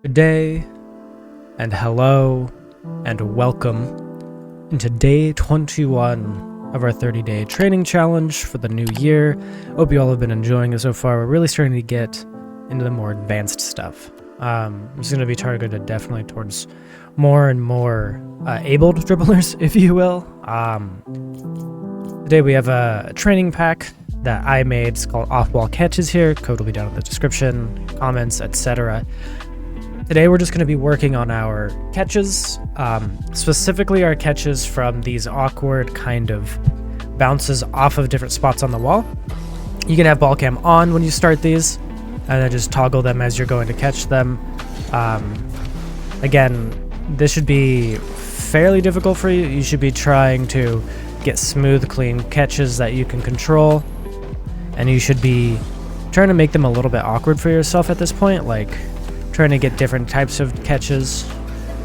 Good day, and hello, and welcome into day 21 of our 30-day training challenge for the new year. Hope you all have been enjoying it so far. We're really starting to get into the more advanced stuff. It's going to be targeted definitely towards more and more abled dribblers, if you will. Today we have a training pack that I made. It's called Off-Wall Catches here. Code will be down in the description, comments, etc. Today we're just going to be working on our catches, specifically our catches from these awkward kind of bounces off of different spots on the wall. You can have ball cam on when you start these, and then just toggle them as you're going to catch them. Again, this should be fairly difficult for you. You should be trying to get smooth, clean catches that you can control, and you should be trying to make them a little bit awkward for yourself at this point, like trying to get different types of catches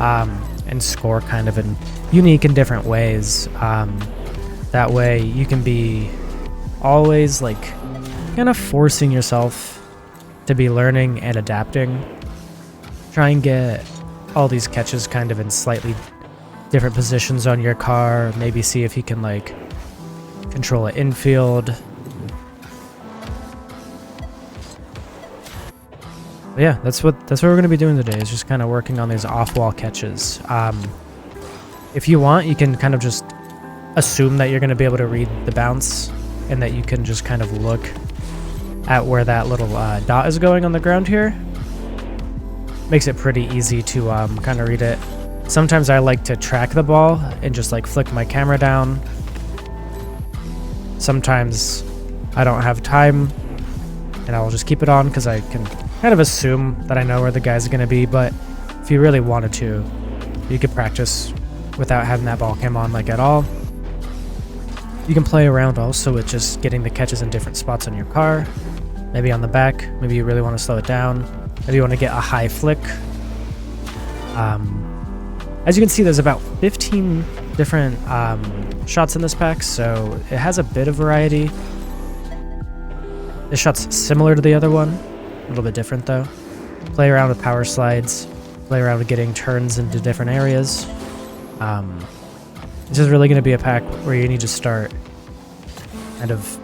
and score kind of in unique and different ways. That way you can be always like kind of forcing yourself to be learning and adapting. Try and get all these catches kind of in slightly different positions on your car. Maybe see if you can like control it infield. But yeah, that's what we're going to be doing today, is just kind of working on these off-wall catches. If you want, you can kind of just assume that you're going to be able to read the bounce, and that you can just kind of look at where that little dot is going on the ground here. Makes it pretty easy to kind of read it. Sometimes I like to track the ball and just like flick my camera down. Sometimes I don't have time and I'll just keep it on because I can kind of assume that I know where the guy's going to be. But if you really wanted to, you could practice without having that ball cam on like at all. You can play around also with just getting the catches in different spots on your car. Maybe on the back, maybe you really want to slow it down. Maybe you want to get a high flick. As you can see, there's about 15 different shots in this pack, so it has a bit of variety. This shot's similar to the other one, a little bit different though. Play around with power slides, play around with getting turns into different areas. This is really going to be a pack where you need to start kind of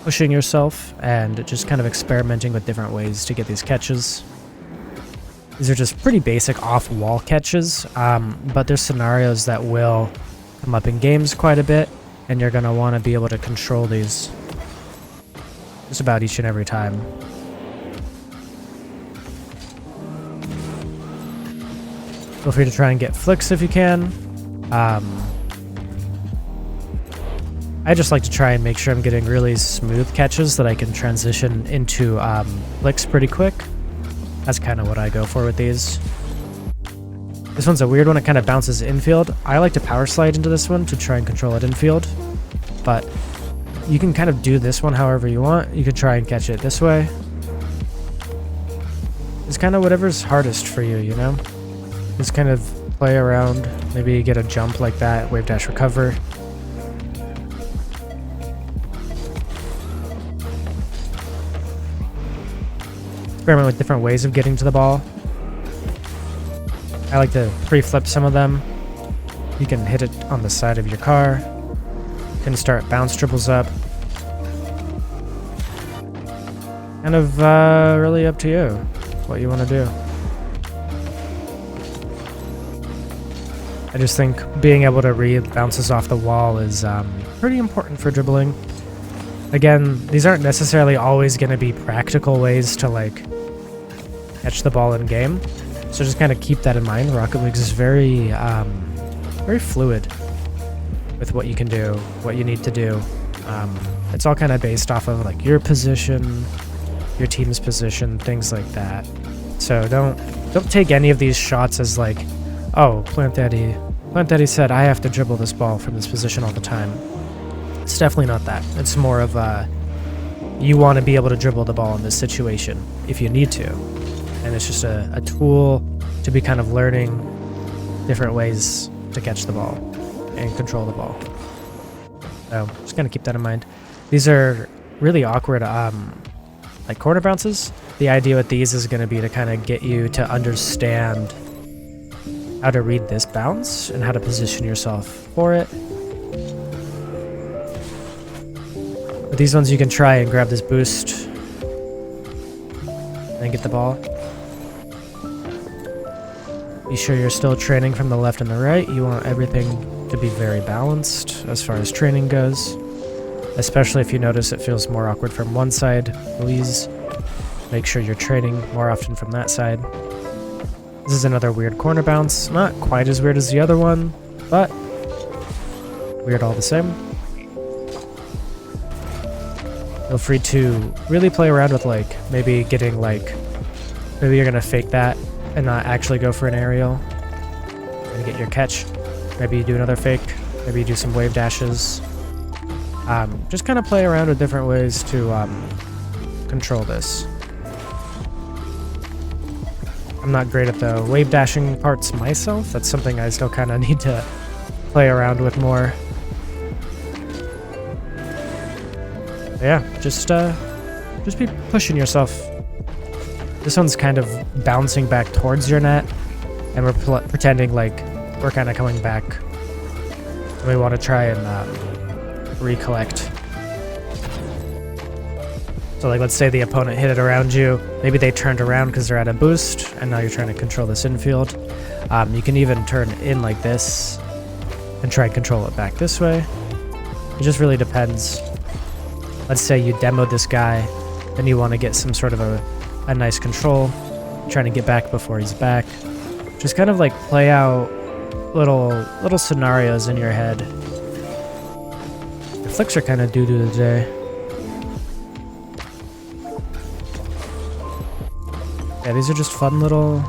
pushing yourself and just kind of experimenting with different ways to get these catches. These are just pretty basic off-wall catches, but there's scenarios that will come up in games quite a bit, and you're going to want to be able to control these just about each and every time. Feel free to try and get flicks if you can. I just like to try and make sure I'm getting really smooth catches that I can transition into flicks pretty quick. That's kind of what I go for with these. This one's a weird one. It kind of bounces infield. I like to power slide into this one to try and control it infield, but you can kind of do this one however you want. You could try and catch it this way. It's kind of whatever's hardest for you, you know? Just kind of play around. Maybe you get a jump like that, wave dash recover. Experiment with different ways of getting to the ball. I like to pre-flip some of them. You can hit it on the side of your car. You can start bounce dribbles up. Kind of really up to you what you want to do. I just think being able to read bounces off the wall is pretty important for dribbling. Again, these aren't necessarily always going to be practical ways to like catch the ball in game, so just kind of keep that in mind. Rocket League is very fluid with what you can do, what you need to do. It's all kind of based off of like your position, your team's position, things like that. So don't take any of these shots as like, oh, Plant Daddy said I have to dribble this ball from this position all the time. It's definitely not that. It's more of you want to be able to dribble the ball in this situation if you need to. And it's just a tool to be kind of learning different ways to catch the ball and control the ball. So just kind of keep that in mind. These are really awkward like corner bounces. the idea with these is going to be to kind of get you to understand how to read this bounce and how to position yourself for it. With these ones, you can try and grab this boost and get the ball. Be sure you're still training from the left and the right. You want everything to be very balanced as far as training goes, especially if you notice it feels more awkward from one side. Please make sure you're training more often from that side. This is another weird corner bounce. Not quite as weird as the other one, but weird all the same. Feel free to really play around with like maybe getting like, maybe you're gonna fake that and not actually go for an aerial and get your catch. Maybe you do another fake, maybe you do some wave dashes. Just kind of play around with different ways to control this. I'm not great at the wave dashing parts myself. That's something I still kind of need to play around with more. But yeah, just be pushing yourself. This one's kind of bouncing back towards your net, and we're pretending like we're kind of coming back. And we want to try and recollect. So like, let's say the opponent hit it around you. Maybe they turned around because they're at a boost, and now you're trying to control this infield. You can even turn in like this and try and control it back this way. It just really depends. Let's say you demoed this guy, and you want to get some sort of a nice control, trying to get back before he's back. Just kind of like play out little scenarios in your head. The flicks are kind of doo-doo today. Yeah, these are just fun little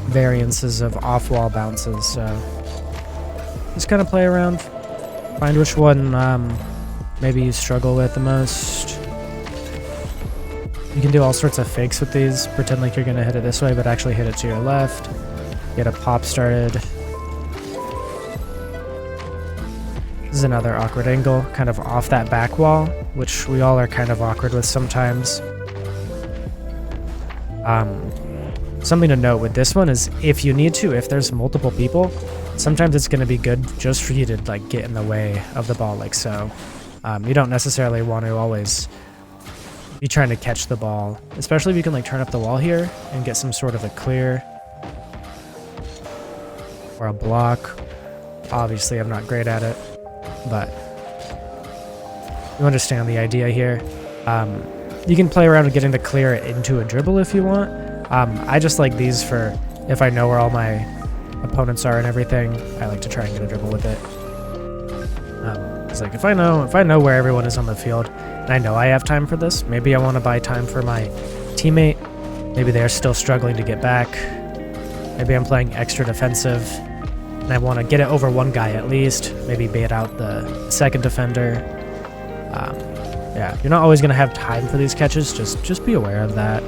variances of off-wall bounces, so just kind of play around, find which one maybe you struggle with the most. You can do all sorts of fakes with these, pretend like you're going to hit it this way, but actually hit it to your left, get a pop started. This is another awkward angle, kind of off that back wall, which we all are kind of awkward with sometimes. Something to note with this one is if you need to, if there's multiple people, sometimes it's going to be good just for you to like get in the way of the ball like so. You don't necessarily want to always be trying to catch the ball, especially if you can like turn up the wall here and get some sort of a clear or a block. Obviously, I'm not great at it, but you understand the idea here. You can play around with getting the clear into a dribble if you want. I just like these for if I know where all my opponents are and everything. I like to try and get a dribble with it. It's like if I know where everyone is on the field and I know I have time for this, maybe I want to buy time for my teammate. Maybe they're still struggling to get back. Maybe I'm playing extra defensive and I want to get it over one guy at least. Maybe bait out the second defender. Yeah, you're not always going to have time for these catches. Just be aware of that.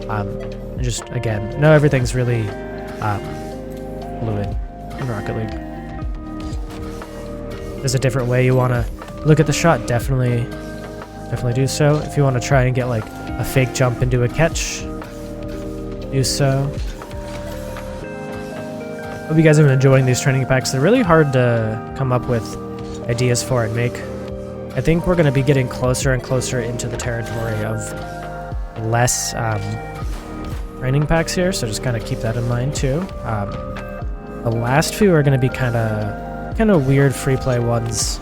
And just, again, know everything's really fluid in Rocket League. There's a different way you want to look at the shot. Definitely do so. If you want to try and get like a fake jump into a catch, do so. Hope you guys have been enjoying these training packs. They're really hard to come up with ideas for and make. I think we're going to be getting closer and closer into the territory of less training packs here, so just kind of keep that in mind too. The last few are going to be kind of weird free play ones.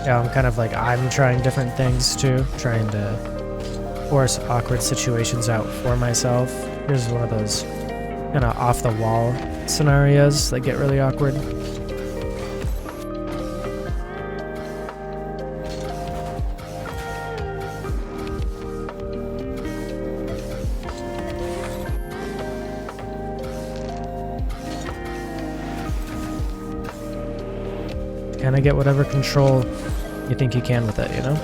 Yeah, I'm trying different things too, trying to force awkward situations out for myself. Here's one of those kind of off the wall scenarios that get really awkward. Kind of get whatever control you think you can with it, you know?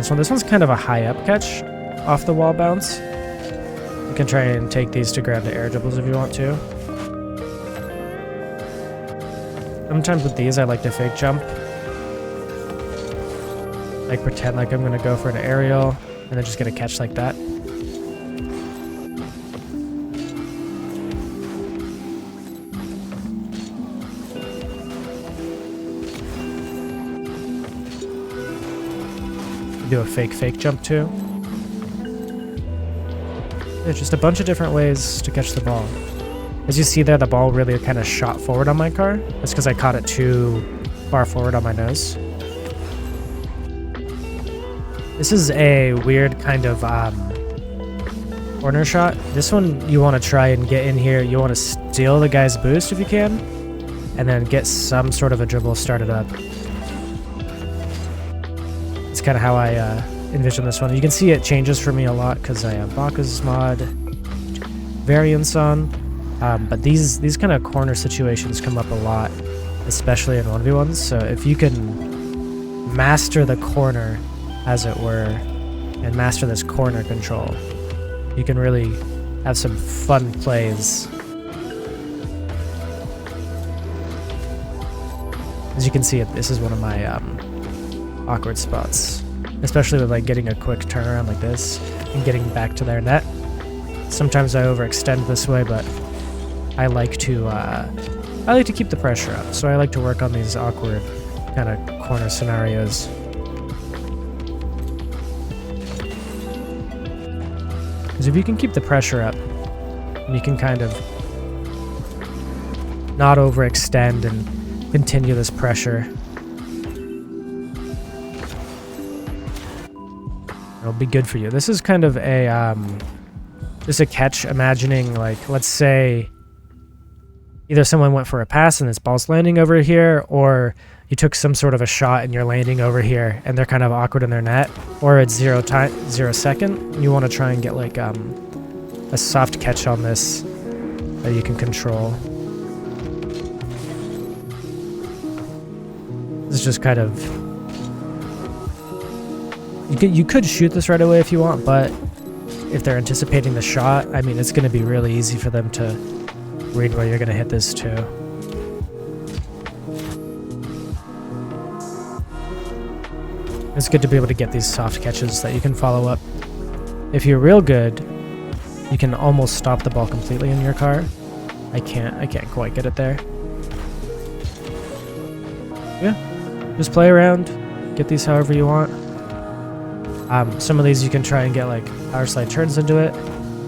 This one's kind of a high up catch off the wall bounce. You can try and take these to grab the air dribbles if you want to. Sometimes with these, I like to fake jump. Like pretend like I'm gonna go for an aerial and then just get a catch like that. Do a fake jump too. There's just a bunch of different ways to catch the ball. As you see there, the ball really kind of shot forward on my car. That's because I caught it too far forward on my nose. This is a weird kind of corner shot. This one you want to try and get in here. You want to steal the guy's boost if you can, and then get some sort of a dribble started up. It's kind of how I envision this one. You can see it changes for me a lot because I have Baka's mod variants on. But these kind of corner situations come up a lot, especially in 1v1s. So if you can master the corner, as it were, and master this corner control, you can really have some fun plays. As you can see, this is one of my awkward spots, especially with like getting a quick turnaround like this and getting back to their net. Sometimes I overextend this way, but I like to keep the pressure up, so I like to work on these awkward kind of corner scenarios. Because if you can keep the pressure up, and you can kind of not overextend and continue this pressure, it'll be good for you. This is kind of a just a catch, imagining like, let's say either someone went for a pass and this ball's landing over here, or you took some sort of a shot and you're landing over here and they're kind of awkward in their net, or it's 0 second. You want to try and get like a soft catch on this that you can control. This is just kind of, you could shoot this right away if you want, but if they're anticipating the shot, I mean, it's going to be really easy for them to read where you're going to hit this too. It's good to be able to get these soft catches that you can follow up. If you're real good, you can almost stop the ball completely in your car. I can't quite get it there. Yeah, just play around, get these however you want. Some of these you can try and get like power slide turns into it,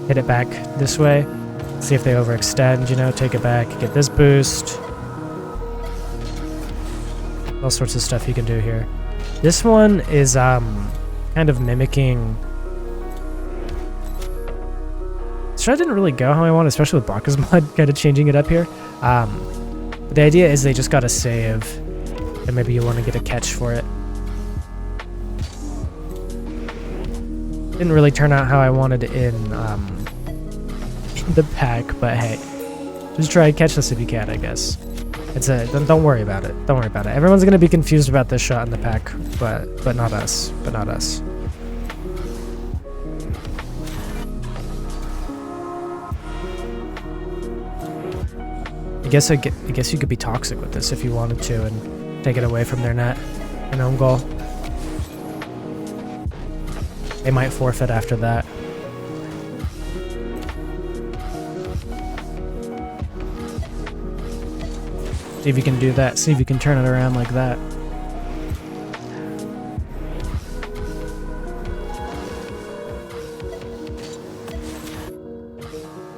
hit it back this way, see if they overextend, you know, take it back, get this boost. All sorts of stuff you can do here. This one is kind of mimicking. This shot didn't really go how I wanted, especially with Baka's mod kind of changing it up here. But the idea is they just got to save, and maybe you want to get a catch for it. Didn't really turn out how I wanted in the pack, but hey, just try and catch this if you can, I guess. Don't worry about it. Don't worry about it. Everyone's gonna be confused about this shot in the pack, but not us. But not us. I guess you could be toxic with this if you wanted to and take it away from their net, an own goal. They might forfeit after that. See if you can do that. See if you can turn it around like that.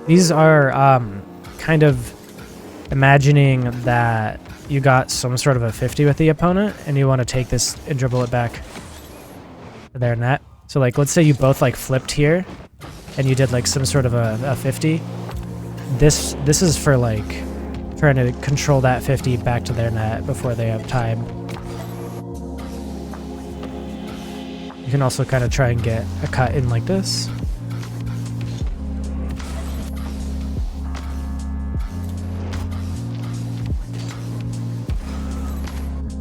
These are kind of imagining that you got some sort of a 50 with the opponent and you want to take this and dribble it back to their net. So like, let's say you both like flipped here and you did like some sort of a 50. This is for like trying to control that 50 back to their net before they have time. You can also kind of try and get a cut in like this.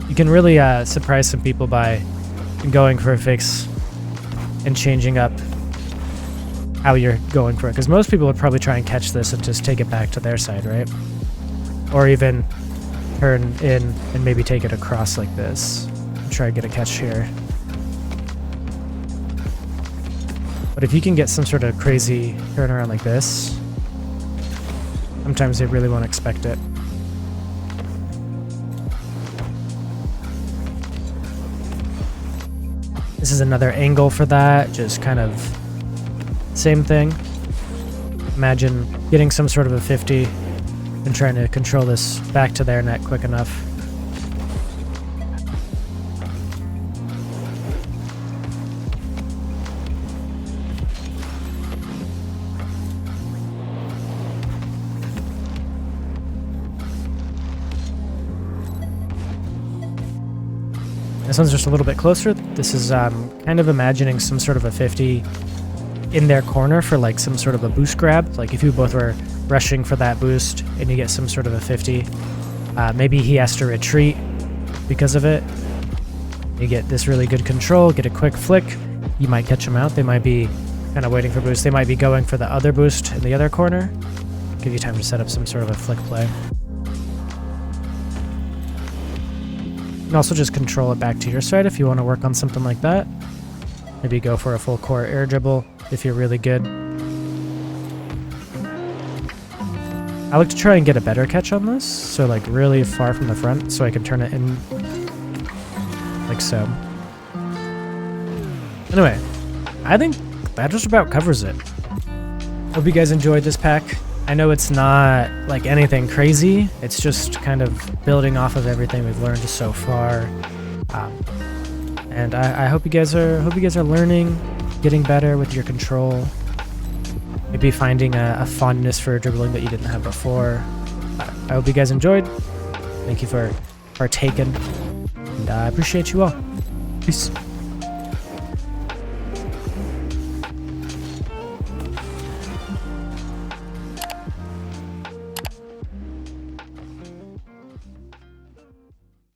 You can really surprise some people by going for a fix and changing up how you're going for it, because most people would probably try and catch this and just take it back to their side, right? Or even turn in and maybe take it across like this. Try to get a catch here. But if you can get some sort of crazy turnaround like this, sometimes they really won't expect it. This is another angle for that, just kind of same thing. Imagine getting some sort of a 50 and trying to control this back to their net quick enough. This one's just a little bit closer. This is kind of imagining some sort of a 50 in their corner for like some sort of a boost grab. Like if you both were rushing for that boost and you get some sort of a 50, maybe he has to retreat because of it. You get this really good control, get a quick flick. You might catch them out. They might be kind of waiting for boost. They might be going for the other boost in the other corner. Give you time to set up some sort of a flick play. You can also just control it back to your side if you want to work on something like that. Maybe go for a full court air dribble if you're really good. I like to try and get a better catch on this, so like really far from the front, so I can turn it in like so. Anyway, I think that just about covers it. Hope you guys enjoyed this pack. I know it's not like anything crazy. It's just kind of building off of everything we've learned so far, and I hope you guys are learning, getting better with your control. Maybe finding a fondness for dribbling that you didn't have before. I hope you guys enjoyed. Thank you for partaking, and I appreciate you all. Peace.